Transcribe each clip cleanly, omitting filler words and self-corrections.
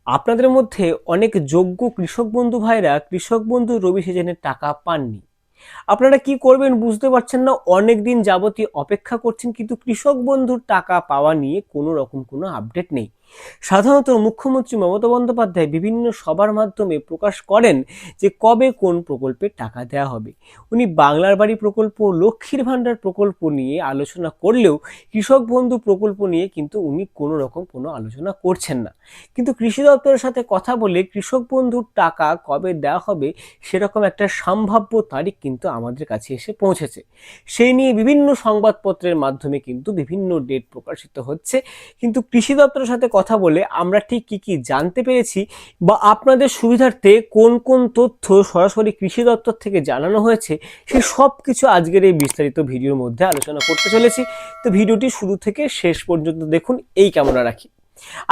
আপনাদের মধ্যে অনেক যোগ্য কৃষক বন্ধু ভাইরা কৃষক বন্ধু রবি সিজনের টাকা পাননি। আপনারা কি করবেন বুঝতে পারছেন না, অনেক দিন যাবতীয় অপেক্ষা করছেন, কিন্তু কৃষক বন্ধুর টাকা পাওয়া নিয়ে কোনো রকম কোনো আপডেট নেই। সাধারণত মুখ্যমন্ত্রী মমতা বন্দ্যোপাধ্যায় বিভিন্ন সভার মাধ্যমে প্রকাশ করেন যে কবে কোন প্রকল্পের টাকা দেওয়া হবে। উনি বাংলার বাড়ি প্রকল্প, লক্ষ্মীর ভাণ্ডার প্রকল্প নিয়ে আলোচনা করলেও কৃষক বন্ধু প্রকল্প নিয়ে কিন্তু উনি কোনো রকম কোনো আলোচনা করছেন না। কিন্তু কৃষি দপ্তরের সাথে কথা বলে কৃষক বন্ধুর টাকা কবে দেওয়া হবে সেরকম একটা সম্ভাব্য তারিখ কিন্তু আমাদের কাছে এসে পৌঁছেছে। সেই নিয়ে বিভিন্ন সংবাদপত্রের মাধ্যমে কিন্তু বিভিন্ন ডেট প্রকাশিত হচ্ছে, কিন্তু কৃষি দপ্তরের সাথে কথা বলে আমরা ঠিক কি কি জানতে পেরেছি বা আপনাদের সুবিধার্থে কোন কোন তথ্য সরাসরি কৃষি দপ্তর থেকে জানানো হয়েছে, সেই সব কিছু আজকের এই বিস্তারিত ভিডিওর মধ্যে আলোচনা করতে চলেছি। তো ভিডিওটি শুরু থেকে শেষ পর্যন্ত দেখুন, এই কামনা রাখি।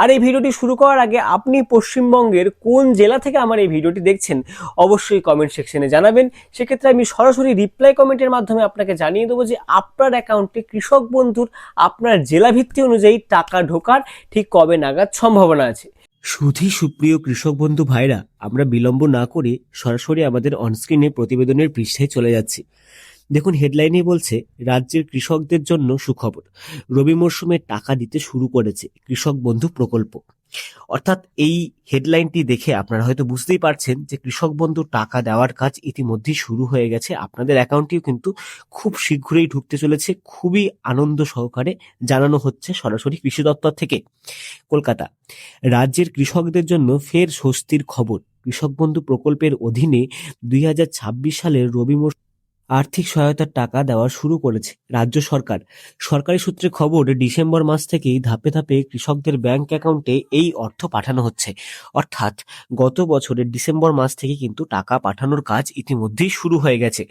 আর এই ভিডিওটি শুরু করার আগে আপনি পশ্চিমবঙ্গের কোন জেলা থেকে আমার এই ভিডিওটি দেখছেন অবশ্যই কমেন্ট সেকশনে জানাবেন। সেক্ষেত্রে আমি সরাসরি রিপ্লাই কমেন্টের মাধ্যমে আপনাকে জানিয়ে দেবো যে আপনার অ্যাকাউন্টে কৃষক বন্ধুর আপনার জেলা ভিত্তি অনুযায়ী টাকা ঢোকার ঠিক কবে নাগাদ সম্ভাবনা আছে। সুপ্রিয় কৃষক বন্ধু ভাইরা, আমরা বিলম্ব না করে সরাসরি আমাদের অনস্ক্রিনে প্রতিবেদনের পৃষ্ঠায় চলে যাচ্ছি। দেখুন, হেডলাইনে বলছে রাজ্যের কৃষকদের জন্য সুখবর, রবি মরশুমে টাকা দিতে শুরু করেছে কৃষক বন্ধু প্রকল্প। অর্থাৎ এই হেডলাইনটি দেখে আপনারা হয়তো বুঝতেই পারছেন যে কৃষক বন্ধু টাকা দেওয়ার কাজ ইতিমধ্যেই শুরু হয়ে গেছে। আপনাদের অ্যাকাউন্টেও কিন্তু খুব শীঘ্রই ঢুকতে চলেছে, খুবই আনন্দ সহকারে জানানো হচ্ছে সরাসরি কৃষি দপ্তর থেকে। কলকাতা, রাজ্যের কৃষকদের জন্য ফের স্বস্তির খবর, কৃষক বন্ধু প্রকল্পের অধীনে 2026 সালের রবি আর্থিক সহায়তার টাকা দেওয়া শুরু করেছে রাজ্য সরকার। সরকারি সূত্রে খবর, ডিসেম্বর মাস থেকেই ধাপে ধাপে কৃষকদের ব্যাংক অ্যাকাউন্টে এই অর্থ পাঠানো হচ্ছে। অর্থাৎ গত বছরের ডিসেম্বর মাস থেকে কিন্তু টাকা পাঠানোর কাজ ইতিমধ্যেই শুরু হয়ে গেছে।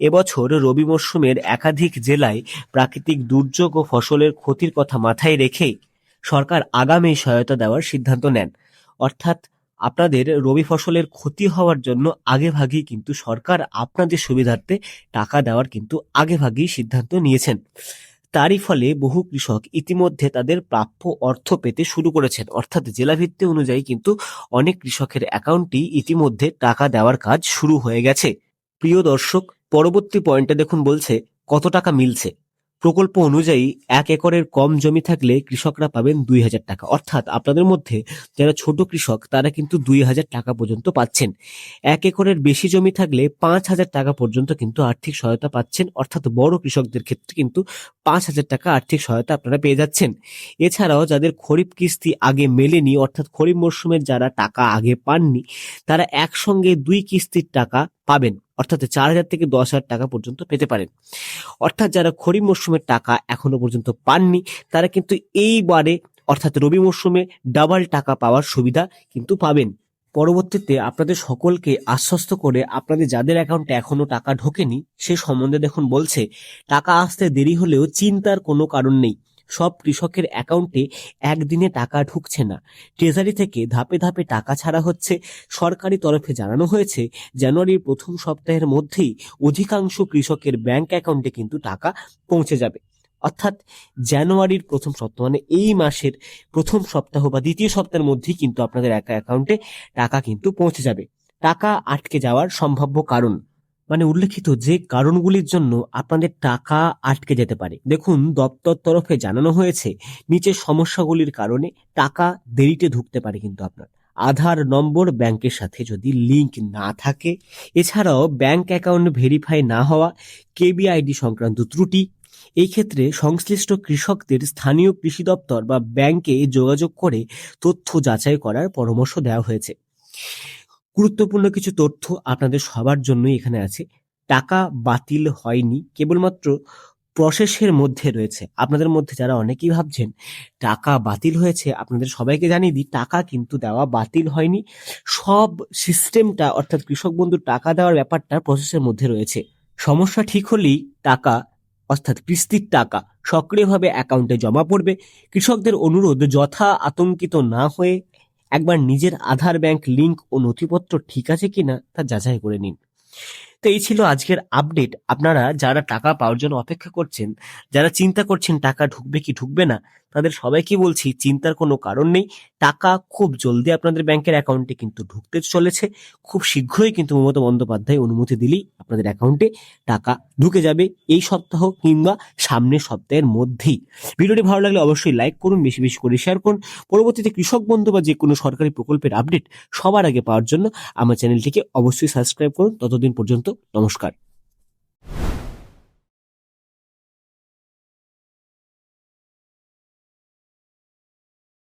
এবছর রবি মরশুমের একাধিক জেলায় প্রাকৃতিক দুর্যোগ ও ফসলের ক্ষতির কথা মাথায় রেখেই সরকার আগামী সহায়তা দেওয়ার সিদ্ধান্ত নেন। অর্থাৎ আপনাদের রবি ফসলের ক্ষতি হওয়ার জন্য আগেভাগেই কিন্তু সরকার আপনাদের সুবিধার্থে টাকা দেওয়ার কিন্তু আগেভাগেই সিদ্ধান্ত নিয়েছেন। তারই ফলে বহু কৃষক ইতিমধ্যে তাদের প্রাপ্য অর্থ পেতে শুরু করেছেন। অর্থাৎ জেলাভিত্তি অনুযায়ী কিন্তু অনেক কৃষকের অ্যাকাউন্টে ইতিমধ্যে টাকা দেওয়ার কাজ শুরু হয়ে গেছে। প্রিয় দর্শক, পরবর্তী পয়েন্টে দেখুন বলছে কত টাকা মিলছে। প্রকল্প অনুযায়ী 1 একরের কম জমি থাকলে কৃষকরা পাবেন 2,000 টাকা। অর্থাৎ আপনাদের মধ্যে যারা ছোট কৃষক তারা কিন্তু 2,000 টাকা পর্যন্ত পাচ্ছেন। 1 একরের বেশি জমি থাকলে 5,000 টাকা পর্যন্ত কিন্তু আর্থিক সহায়তা পাচ্ছেন। অর্থাৎ বড় কৃষকদের ক্ষেত্রে কিন্তু 5,000 টাকা আর্থিক সহায়তা আপনারা পেয়ে যাচ্ছেন। এছাড়াও যাদের খরিফ কিস্তি আগে মেলেনি, অর্থাৎ খরিফ মরশুমের যারা টাকা আগে পাননি, তারা একসঙ্গে 2 কিস্তির টাকা পাবেন। অর্থাৎ 4,000 থেকে 10,000 টাকা পর্যন্ত পেতে পারেন। অর্থাৎ যারা খরিফ মরশুমের টাকা এখনো পর্যন্ত পাননি, তারা কিন্তু এইবারে অর্থাৎ রবি মরশুমে ডাবল টাকা পাওয়ার সুবিধা কিন্তু পাবেন। পরবর্তীতে আপনাদের সকলকে আশ্বস্ত করে, আপনাদের যাদের অ্যাকাউন্টে এখনো টাকা ঢোকেনি সে সম্বন্ধে দেখুন বলছে, টাকা আসতে দেরি হলেও চিন্তার কোনো কারণ নেই। সব কৃষকের অ্যাকাউন্টে একদিনে টাকা ঢুকছে না, ট্রেজারি থেকে ধাপে ধাপে টাকা ছাড়া হচ্ছে। সরকারি তরফে জানানো হয়েছে জানুয়ারির প্রথম সপ্তাহের মধ্যেই অধিকাংশ কৃষকের ব্যাংক অ্যাকাউন্টে কিন্তু টাকা পৌঁছে যাবে। অর্থাৎ জানুয়ারির প্রথম সপ্তাহ মানে এই মাসের প্রথম সপ্তাহ বা দ্বিতীয় সপ্তাহের মধ্যেই কিন্তু আপনাদের অ্যাকাউন্টে টাকা কিন্তু পৌঁছে যাবে। টাকা আটকে যাওয়ার সম্ভাব্য কারণ মানে উল্লেখিত যে কারণগুলির জন্য আপনাদের টাকা আটকে যেতে পারে, দেখুন দপ্তর তরফে জানানো হয়েছে নিচের সমস্যাগুলির কারণে টাকা দেরিতে ঢুকতে পারে কিন্তু আপনার। আধার নম্বর ব্যাংকের সাথে যদি লিংক না থাকে, এছাড়াও ব্যাংক অ্যাকাউন্ট ভেরিফাই না হওয়া, কেবিআইডি সংক্রান্ত ত্রুটি। এই ক্ষেত্রে সংশ্লিষ্ট কৃষকদের স্থানীয় কৃষি দপ্তর বা ব্যাংকে যোগাযোগ করে তথ্য যাচাই করার পরামর্শ দেওয়া হয়েছে। গুরুত্বপূর্ণ কিছু তথ্য আপনাদের সবার জন্যই এখানে আছে। টাকা বাতিল হয়নি, কেবলমাত্র প্রসেসের মধ্যে রয়েছে। আপনাদের মধ্যে যারা অনেকেই ভাবছেন টাকা বাতিল হয়েছে, আপনাদের সবাইকে জানিয়ে দিই টাকা কিন্তু দেওয়া বাতিল হয়নি। সব সিস্টেমটা অর্থাৎ কৃষক বন্ধুর টাকা দেওয়ার ব্যাপারটা প্রসেসের মধ্যে রয়েছে। সমস্যা ঠিক হলেই টাকা অর্থাৎ কিস্তির টাকা সক্রিয়ভাবে অ্যাকাউন্টে জমা পড়বে। কৃষকদের অনুরোধ, যথা আতঙ্কিত না হয়ে একবার নিজের আধার ব্যাংক লিংক ও নথিপত্র ঠিক আছে কিনা তা যাচাই করে নিন। তো এই ছিল আজকের আপডেট। আপনারা যারা টাকা পাওয়ার জন্য অপেক্ষা করছেন, যারা চিন্তা করছেন টাকা ঢুকবে কি ঢুকবে না, তাদের সবাইকে বলছি চিন্তার কোনো কারণ নেই। টাকা খুব জলদি আপনাদের ব্যাংকের অ্যাকাউন্টে কিন্তু ঢুকতে চলেছে। খুব শীঘ্রই কিন্তু মমতা বন্দ্যোপাধ্যায় অনুমতি দিলেই আপনাদের অ্যাকাউন্টে টাকা ঢুকে যাবে, এই সপ্তাহ কিংবা সামনের সপ্তাহের মধ্যেই। ভিডিওটি ভালো লাগলে অবশ্যই লাইক করুন, বেশি বেশি করে শেয়ার করুন। পরবর্তীতে কৃষক বন্ধু বা যে কোনো সরকারি প্রকল্পের আপডেট সবার আগে পাওয়ার জন্য আমার চ্যানেলটিকে অবশ্যই সাবস্ক্রাইব করুন। ততদিন পর্যন্ত নমস্কার।